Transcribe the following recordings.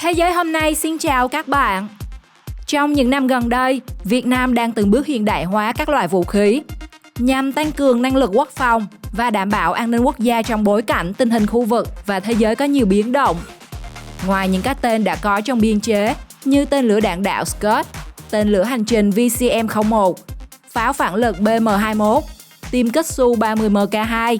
Thế giới hôm nay xin chào các bạn. Trong những năm gần đây, Việt Nam đang từng bước hiện đại hóa các loại vũ khí nhằm tăng cường năng lực quốc phòng và đảm bảo an ninh quốc gia trong bối cảnh tình hình khu vực và thế giới có nhiều biến động. Ngoài những cái tên đã có trong biên chế như tên lửa đạn đạo Scud, tên lửa hành trình VCM-01, pháo phản lực BM-21, tiêm kích Su-30MK2,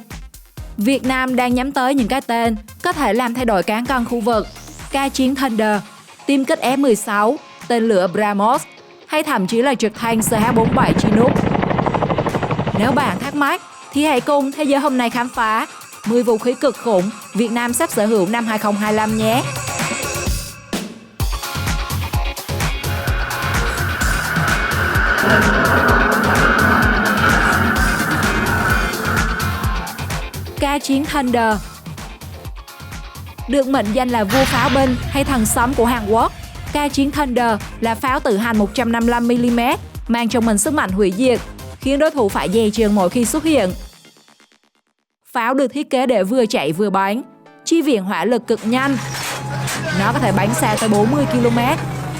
Việt Nam đang nhắm tới những cái tên có thể làm thay đổi cán cân khu vực, ca chiến Thunder, tiêm kích F-16, tên lửa BrahMos hay thậm chí là trực thăng CH-47 Chinook. Nếu bạn thắc mắc thì hãy cùng Thế giới hôm nay khám phá 10 vũ khí cực khủng Việt Nam sắp sở hữu năm 2025 nhé. Ca chiến Thunder được mệnh danh là vua pháo binh hay thần sấm của Hàn Quốc. Ca chiến Thunder là pháo tự hành 155mm mang trong mình sức mạnh hủy diệt, khiến đối thủ phải dè chừng mỗi khi xuất hiện. Pháo được thiết kế để vừa chạy vừa bắn, chi viện hỏa lực cực nhanh. Nó có thể bắn xa tới 40 km,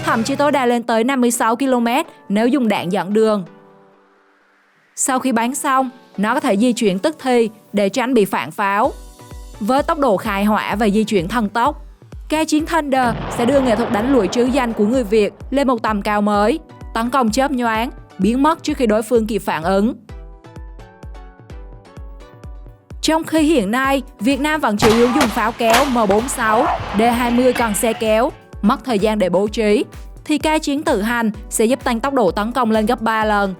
thậm chí tối đa lên tới 56 km nếu dùng đạn dẫn đường. Sau khi bắn xong, nó có thể di chuyển tức thì để tránh bị phản pháo. Với tốc độ khai hỏa và di chuyển thần tốc, ca chiến Thunder sẽ đưa nghệ thuật đánh lụi trứ danh của người Việt lên một tầm cao mới, tấn công chớp nhoáng, biến mất trước khi đối phương kịp phản ứng. Trong khi hiện nay, Việt Nam vẫn chủ yếu dùng pháo kéo M46, D20 cần xe kéo, mất thời gian để bố trí, thì ca chiến tự hành sẽ giúp tăng tốc độ tấn công lên gấp 3 lần.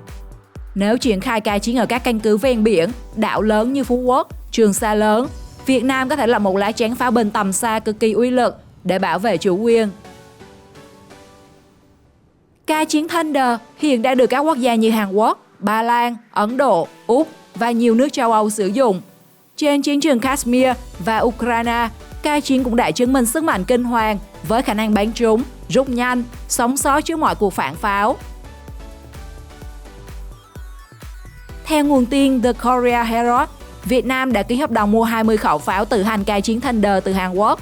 Nếu triển khai ca chiến ở các căn cứ ven biển, đảo lớn như Phú Quốc, Trường Sa lớn, Việt Nam có thể là một lá chắn pháo binh tầm xa cực kỳ uy lực để bảo vệ chủ quyền. Ca chiến Thunder hiện đã được các quốc gia như Hàn Quốc, Ba Lan, Ấn Độ, Úc và nhiều nước châu Âu sử dụng. Trên chiến trường Kashmir và Ukraine, ca chiến cũng đã chứng minh sức mạnh kinh hoàng với khả năng bắn trúng, rút nhanh, sống sót trước mọi cuộc phản pháo. Theo nguồn tin The Korea Herald, Việt Nam đã ký hợp đồng mua 20 khẩu pháo tự hành ca chiến Thunder từ Hàn Quốc,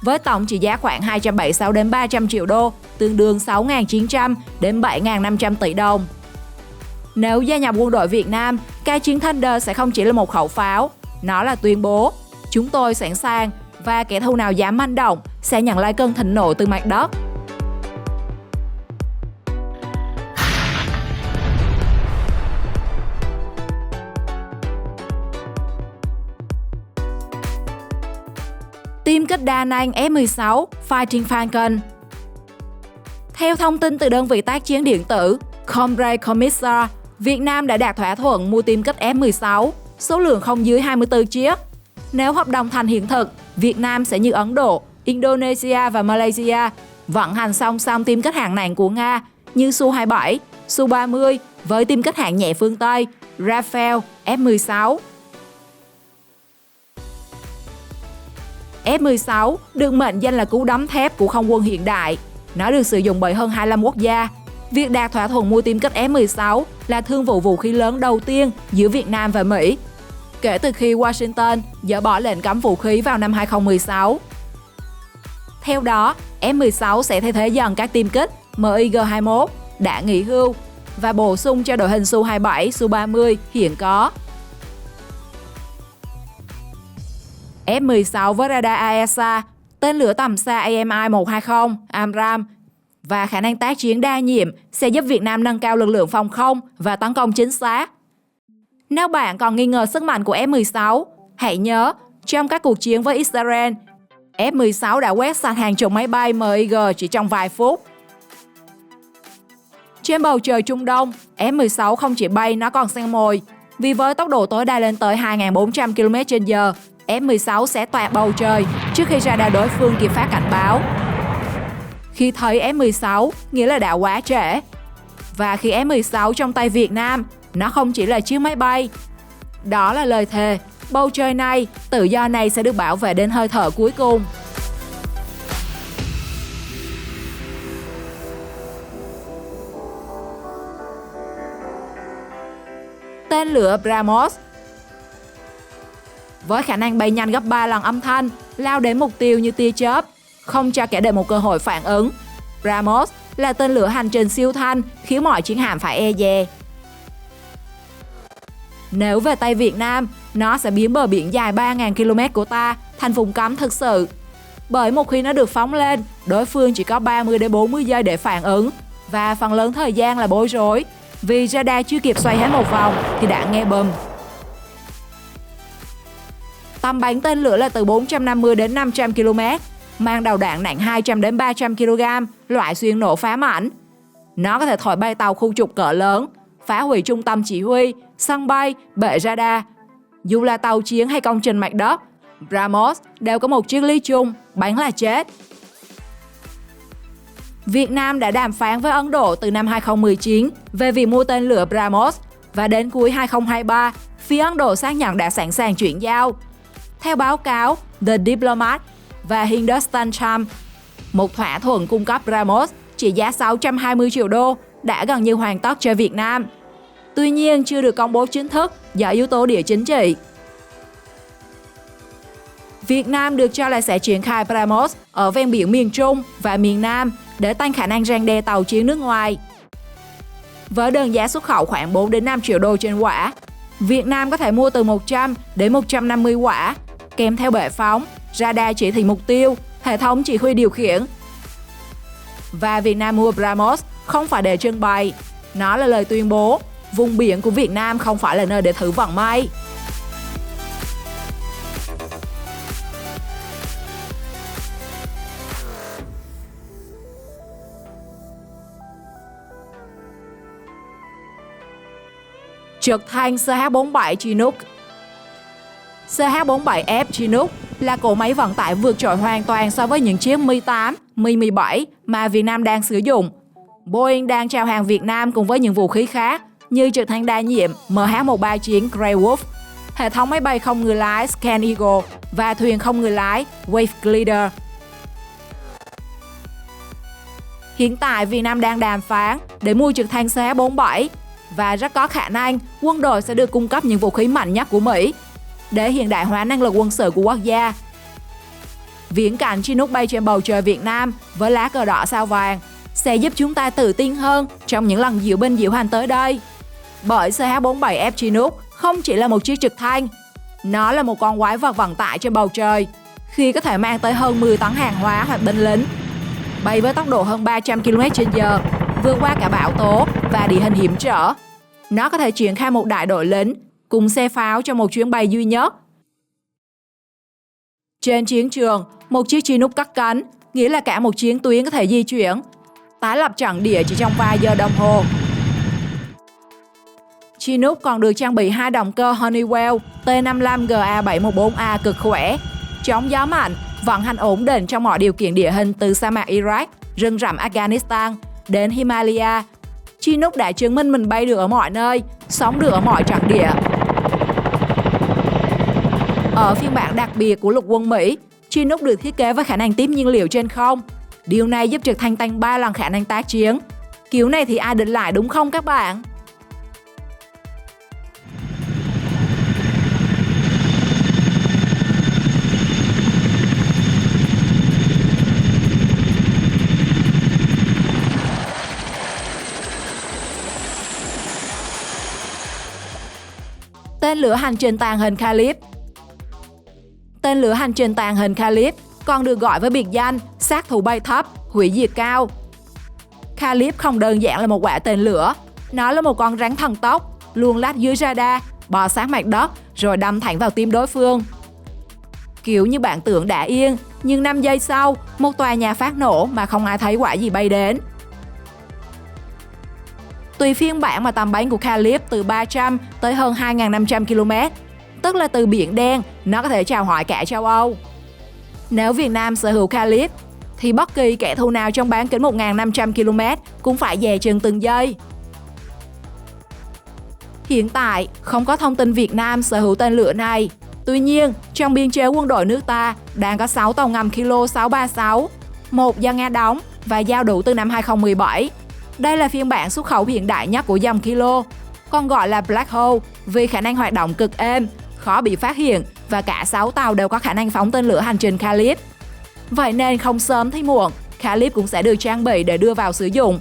với tổng trị giá khoảng 276 đến 300 triệu đô, tương đương 6.900 đến 7.500 tỷ đồng. Nếu gia nhập quân đội Việt Nam, ca chiến Thunder sẽ không chỉ là một khẩu pháo, nó là tuyên bố chúng tôi sẵn sàng và kẻ thù nào dám manh động sẽ nhận lại cơn thịnh nộ từ mặt đất. Tiêm kích đa năng F-16 Fighting Falcon. Theo thông tin từ đơn vị tác chiến điện tử Combat Commissar, Việt Nam đã đạt thỏa thuận mua tiêm kích F-16, số lượng không dưới 24 chiếc. Nếu hợp đồng thành hiện thực, Việt Nam sẽ như Ấn Độ, Indonesia và Malaysia vận hành song song tiêm kích hạng nặng của Nga như Su-27, Su-30 với tiêm kích hạng nhẹ phương Tây, Rafale, F-16. F-16 được mệnh danh là cú đấm thép của không quân hiện đại. Nó được sử dụng bởi hơn 25 quốc gia. Việc đạt thỏa thuận mua tiêm kích F-16 là thương vụ vũ khí lớn đầu tiên giữa Việt Nam và Mỹ, kể từ khi Washington dỡ bỏ lệnh cấm vũ khí vào năm 2016. Theo đó, F-16 sẽ thay thế dần các tiêm kích MiG-21 đã nghỉ hưu và bổ sung cho đội hình Su-27, Su-30 hiện có. F-16 với radar AESA, tên lửa tầm xa AMI-120, AMRAAM và khả năng tác chiến đa nhiệm sẽ giúp Việt Nam nâng cao lực lượng phòng không và tấn công chính xác. Nếu bạn còn nghi ngờ sức mạnh của F-16, hãy nhớ, trong các cuộc chiến với Israel, F-16 đã quét sạch hàng chục máy bay MiG chỉ trong vài phút. Trên bầu trời Trung Đông, F-16 không chỉ bay, nó còn săn mồi. Vì với tốc độ tối đa lên tới 2.400 km/h, F-16 sẽ toạc bầu trời trước khi radar đối phương kịp phát cảnh báo. Khi thấy F-16, nghĩa là đã quá trễ. Và khi F-16 trong tay Việt Nam, nó không chỉ là chiếc máy bay. Đó là lời thề, bầu trời này, tự do này sẽ được bảo vệ đến hơi thở cuối cùng. Tên lửa BrahMos với khả năng bay nhanh gấp 3 lần âm thanh, lao đến mục tiêu như tia chớp. không cho kẻ địch một cơ hội phản ứng. BrahMos là tên lửa hành trình siêu thanh khiến mọi chiến hạm phải e dè. Nếu về tay Việt Nam, nó sẽ biến bờ biển dài 3.000 km của ta thành vùng cấm thực sự. Bởi một khi nó được phóng lên, đối phương chỉ có 30 đến 40 giây để phản ứng và phần lớn thời gian là bối rối vì radar chưa kịp xoay hết một vòng thì đã nghe bùm. Tầm bắn tên lửa là từ 450 đến 500 km, mang đầu đạn nặng 200 đến 300 kg, loại xuyên nổ phá mảnh. Nó có thể thổi bay tàu khu trục cỡ lớn, phá hủy trung tâm chỉ huy, sân bay, bệ radar. Dù là tàu chiến hay công trình mặt đất, BrahMos đều có một triết lý chung, bắn là chết. Việt Nam đã đàm phán với Ấn Độ từ năm 2019 về việc mua tên lửa BrahMos và đến cuối 2023, phía Ấn Độ xác nhận đã sẵn sàng chuyển giao. Theo báo cáo The Diplomat và Hindustan Times, một thỏa thuận cung cấp BrahMos trị giá 620 triệu đô đã gần như hoàn tất cho Việt Nam. Tuy nhiên chưa được công bố chính thức do yếu tố địa chính trị. Việt Nam được cho là sẽ triển khai BrahMos ở ven biển miền Trung và miền Nam để tăng khả năng răn đe tàu chiến nước ngoài. Với đơn giá xuất khẩu khoảng 4 đến 5 triệu đô trên quả, Việt Nam có thể mua từ 100 đến 150 quả, kèm theo bệ phóng, radar chỉ thị mục tiêu, hệ thống chỉ huy điều khiển. Và Việt Nam mua BrahMos không phải để trưng bày, nó là lời tuyên bố vùng biển của Việt Nam không phải là nơi để thử vận may. Trực thăng CH-47 Chinook. CH-47F Chinook là cỗ máy vận tải vượt trội hoàn toàn so với những chiếc Mi-8, Mi-17 mà Việt Nam đang sử dụng. Boeing đang chào hàng Việt Nam cùng với những vũ khí khác như trực thăng đa nhiệm MH-139 Grey Wolf, hệ thống máy bay không người lái Scan Eagle và thuyền không người lái Wave Glider. Hiện tại Việt Nam đang đàm phán để mua trực thăng CH-47 và rất có khả năng quân đội sẽ được cung cấp những vũ khí mạnh nhất của Mỹ để hiện đại hóa năng lực quân sự của quốc gia. Viễn cảnh Chinook bay trên bầu trời Việt Nam với lá cờ đỏ sao vàng sẽ giúp chúng ta tự tin hơn trong những lần diễu binh diễu hành tới đây. Bởi CH-47F Chinook không chỉ là một chiếc trực thăng, nó là một con quái vật vận tải trên bầu trời khi có thể mang tới hơn 10 tấn hàng hóa hoặc binh lính. Bay với tốc độ hơn 300 km/h, vượt qua cả bão tố và địa hình hiểm trở. Nó có thể triển khai một đại đội lính cùng xe pháo trong một chuyến bay duy nhất. Trên chiến trường, một chiếc Chinook cất cánh, nghĩa là cả một chiến tuyến có thể di chuyển, tái lập trận địa chỉ trong vài giờ đồng hồ. Chinook còn được trang bị 2 động cơ Honeywell T55GA714A cực khỏe, chống gió mạnh, vận hành ổn định trong mọi điều kiện địa hình từ sa mạc Iraq, rừng rậm Afghanistan đến Himalaya. Chinook đã chứng minh mình bay được ở mọi nơi, sống được ở mọi trận địa. Ở phiên bản đặc biệt của lục quân Mỹ, Chinook được thiết kế với khả năng tiếp nhiên liệu trên không. Điều này giúp trực thăng tăng 3 lần khả năng tác chiến. Kiểu này thì ai định lại đúng không các bạn? Tên lửa hành trình tàng hình Khalib. Tên lửa hành trình tàng hình Khalib còn được gọi với biệt danh sát thủ bay thấp, hủy diệt cao. Khalib không đơn giản là một quả tên lửa, nó là một con rắn thần tốc, luồn lách dưới radar, bò sát mặt đất rồi đâm thẳng vào tim đối phương. Kiểu như bạn tưởng đã yên, nhưng 5 giây sau, một tòa nhà phát nổ mà không ai thấy quả gì bay đến. Tùy phiên bản mà tầm bắn của Khalib từ 300 tới hơn 2.500 km, tức là từ Biển Đen, nó có thể chào hỏi cả châu Âu. Nếu Việt Nam sở hữu Khalib, thì bất kỳ kẻ thù nào trong bán kính 1.500 km cũng phải dè chừng từng giây. Hiện tại, không có thông tin Việt Nam sở hữu tên lửa này. Tuy nhiên, trong biên chế quân đội nước ta đang có 6 tàu ngầm Kilo 636, một do Nga đóng và giao đủ từ năm 2017. Đây là phiên bản xuất khẩu hiện đại nhất của dòng Kilo, còn gọi là Black Hole vì khả năng hoạt động cực êm, khó bị phát hiện và cả 6 tàu đều có khả năng phóng tên lửa hành trình Khalib. Vậy nên không sớm thì muộn, Khalib cũng sẽ được trang bị để đưa vào sử dụng.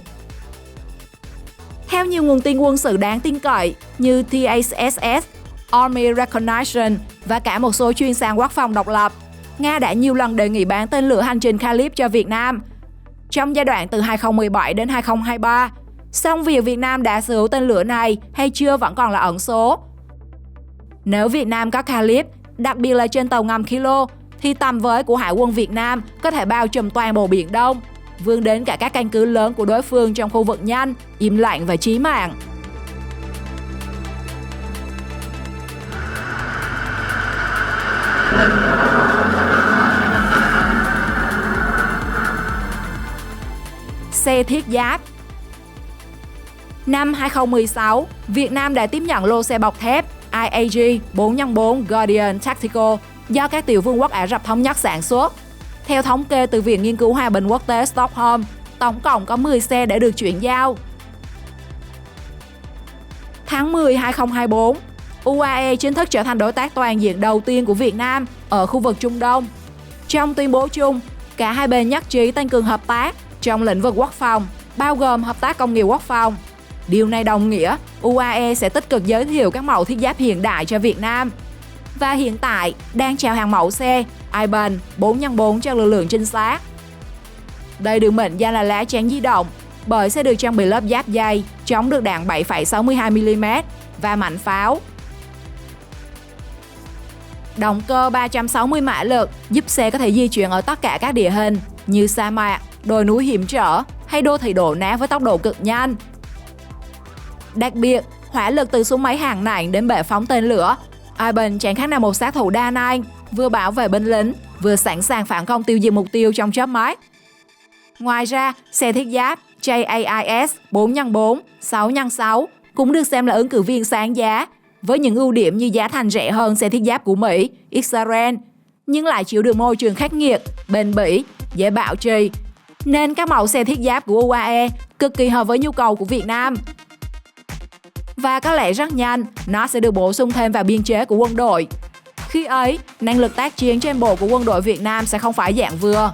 Theo nhiều nguồn tin quân sự đáng tin cậy như TASS, Army Recognition và cả một số chuyên sàn quốc phòng độc lập, Nga đã nhiều lần đề nghị bán tên lửa hành trình Khalib cho Việt Nam trong giai đoạn từ 2017 đến 2023. Song việc Việt Nam đã sở hữu tên lửa này hay chưa vẫn còn là ẩn số. Nếu Việt Nam có Khalib, đặc biệt là trên tàu ngầm Kilo, thì tầm với của Hải quân Việt Nam có thể bao trùm toàn bộ Biển Đông, vươn đến cả các căn cứ lớn của đối phương trong khu vực nhanh, im lặng và chí mạng. Xe thiết giáp. Năm 2016, Việt Nam đã tiếp nhận lô xe bọc thép IAG 4x4 Guardian Tactical do các tiểu vương quốc Ả Rập Thống Nhất sản xuất. Theo thống kê từ Viện Nghiên cứu Hòa bình Quốc tế Stockholm, tổng cộng có 10 xe đã được chuyển giao. Tháng 10 2024, UAE chính thức trở thành đối tác toàn diện đầu tiên của Việt Nam ở khu vực Trung Đông. Trong tuyên bố chung, cả hai bên nhất trí tăng cường hợp tác trong lĩnh vực quốc phòng, bao gồm hợp tác công nghiệp quốc phòng. Điều này đồng nghĩa UAE sẽ tích cực giới thiệu các mẫu thiết giáp hiện đại cho Việt Nam. Và hiện tại đang chào hàng mẫu xe Iban 4x4 cho lực lượng trinh sát. Đây được mệnh danh là lá chắn di động bởi sẽ được trang bị lớp giáp dày chống được đạn 7,62mm và mảnh pháo. Động cơ 360 mã lực giúp xe có thể di chuyển ở tất cả các địa hình như sa mạc, đồi núi hiểm trở hay đô thị đổ nát với tốc độ cực nhanh. Đặc biệt, hỏa lực từ súng máy hạng nặng đến bệ phóng tên lửa, Iban chẳng khác nào một sát thủ đa năng, vừa bảo vệ binh lính, vừa sẵn sàng phản công tiêu diệt mục tiêu trong chớp mắt. Ngoài ra, xe thiết giáp JAIS 4x4, 6x6 cũng được xem là ứng cử viên sáng giá, với những ưu điểm như giá thành rẻ hơn xe thiết giáp của Mỹ, Israel, nhưng lại chịu được môi trường khắc nghiệt, bền bỉ, dễ bảo trì. Nên các mẫu xe thiết giáp của UAE cực kỳ hợp với nhu cầu của Việt Nam. Và có lẽ rất nhanh, nó sẽ được bổ sung thêm vào biên chế của quân đội. Khi ấy, năng lực tác chiến trên bộ của quân đội Việt Nam sẽ không phải dạng vừa.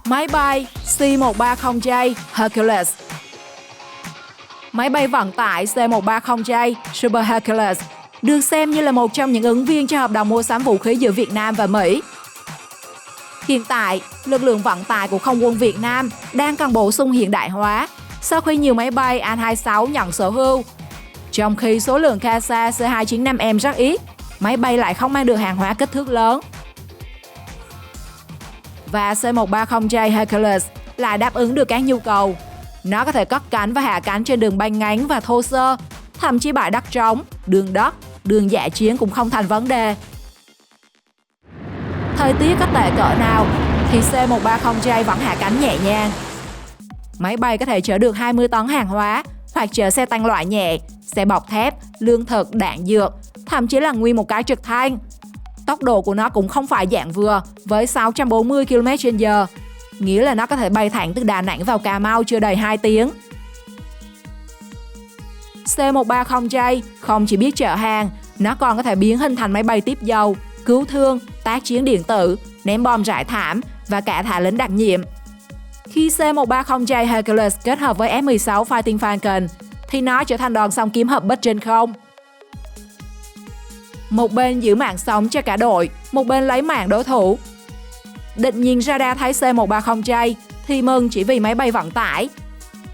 Máy bay C-130J Hercules. Máy bay vận tải C-130J Super Hercules được xem như là một trong những ứng viên cho hợp đồng mua sắm vũ khí giữa Việt Nam và Mỹ. Hiện tại, lực lượng vận tải của Không quân Việt Nam đang cần bổ sung hiện đại hóa sau khi nhiều máy bay An-26 nhận sở hữu. Trong khi số lượng CASA C-295M rất ít, máy bay lại không mang được hàng hóa kích thước lớn. Và C-130J Hercules lại đáp ứng được các nhu cầu. Nó có thể cất cánh và hạ cánh trên đường băng ngắn và thô sơ, thậm chí bãi đất trống, đường đất, đường dã chiến cũng không thành vấn đề. Thời tiết có tệ cỡ nào thì C-130J vẫn hạ cánh nhẹ nhàng. Máy bay có thể chở được 20 tấn hàng hóa hoặc chở xe tăng loại nhẹ, xe bọc thép, lương thực, đạn dược, thậm chí là nguyên một cái trực thăng. Tốc độ của nó cũng không phải dạng vừa với 640 km/h, nghĩa là nó có thể bay thẳng từ Đà Nẵng vào Cà Mau chưa đầy 2 tiếng. C-130J không chỉ biết chở hàng, nó còn có thể biến hình thành máy bay tiếp dầu, cứu thương, tác chiến điện tử, ném bom rải thảm và cả thả lính đặc nhiệm. Khi C-130J Hercules kết hợp với F-16 Fighting Falcon, thì nó trở thành đòn song kiếm hợp bích trên không. Một bên giữ mạng sống cho cả đội, một bên lấy mạng đối thủ. Định nhìn radar thấy C-130J thì mừng chỉ vì máy bay vận tải.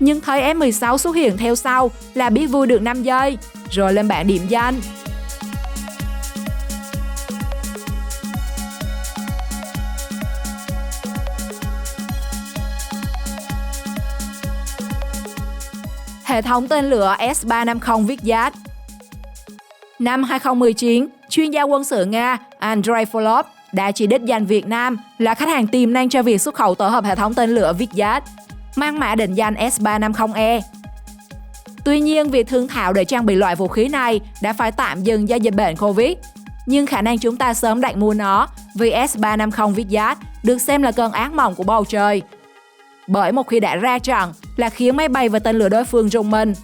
Nhưng thấy F-16 xuất hiện theo sau là biết vui được 5 giây, rồi lên bảng điểm danh. Hệ thống tên lửa S-350 Vityaz. Năm 2019, chuyên gia quân sự Nga Andrei Folov đã chỉ đích danh Việt Nam là khách hàng tiềm năng cho việc xuất khẩu tổ hợp hệ thống tên lửa Vityaz, mang mã định danh S-350E. Tuy nhiên, việc thương thảo để trang bị loại vũ khí này đã phải tạm dừng do dịch bệnh Covid, nhưng khả năng chúng ta sớm đặt mua nó vì S-350 Vityaz được xem là cơn ác mộng của bầu trời. bởi một khi đã ra trận là khiến máy bay và tên lửa đối phương rùng mình.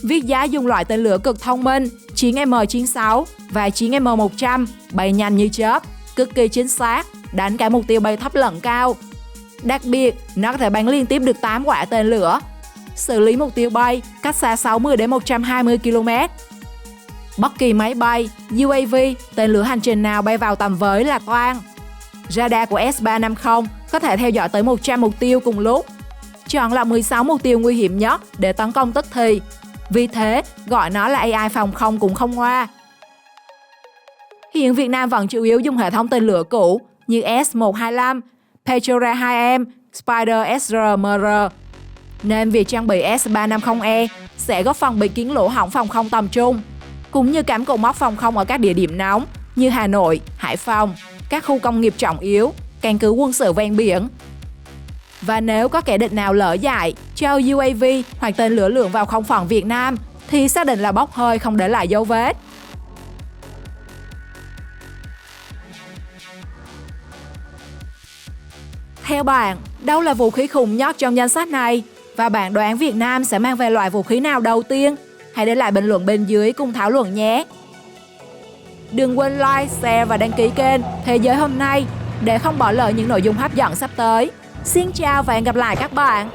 Viết Giá dùng loại tên lửa cực thông minh Chiến M96 và Chiến M100 bay nhanh như chớp, cực kỳ chính xác, đánh cả mục tiêu bay thấp lẫn cao. Đặc biệt, nó có thể bắn liên tiếp được 8 quả tên lửa, xử lý mục tiêu bay cách xa 60 đến 120 km. Bất kỳ máy bay, UAV, tên lửa hành trình nào bay vào tầm với là toang. Radar của S-350 có thể theo dõi tới 100 mục tiêu cùng lúc, chọn lọc 16 mục tiêu nguy hiểm nhất để tấn công tức thì. Vì thế, gọi nó là AI phòng không cũng không hoa. Hiện Việt Nam vẫn chủ yếu dùng hệ thống tên lửa cũ như S-125, Petra 2M, Spider SRMR, nên việc trang bị S-350E sẽ góp phần bịt kín lỗ hổng phòng không tầm trung, cũng như cắm cột mốc phòng không ở các địa điểm nóng như Hà Nội, Hải Phòng, các khu công nghiệp trọng yếu, căn cứ quân sự ven biển. Và nếu có kẻ địch nào lỡ dại cho UAV hoặc tên lửa lượn vào không phận Việt Nam thì xác định là bốc hơi không để lại dấu vết. Theo bạn, đâu là vũ khí khủng nhất trong danh sách này? Và bạn đoán Việt Nam sẽ mang về loại vũ khí nào đầu tiên? Hãy để lại bình luận bên dưới cùng thảo luận nhé! Đừng quên like, share và đăng ký kênh Thế giới hôm nay để không bỏ lỡ những nội dung hấp dẫn sắp tới. Xin chào và hẹn gặp lại các bạn!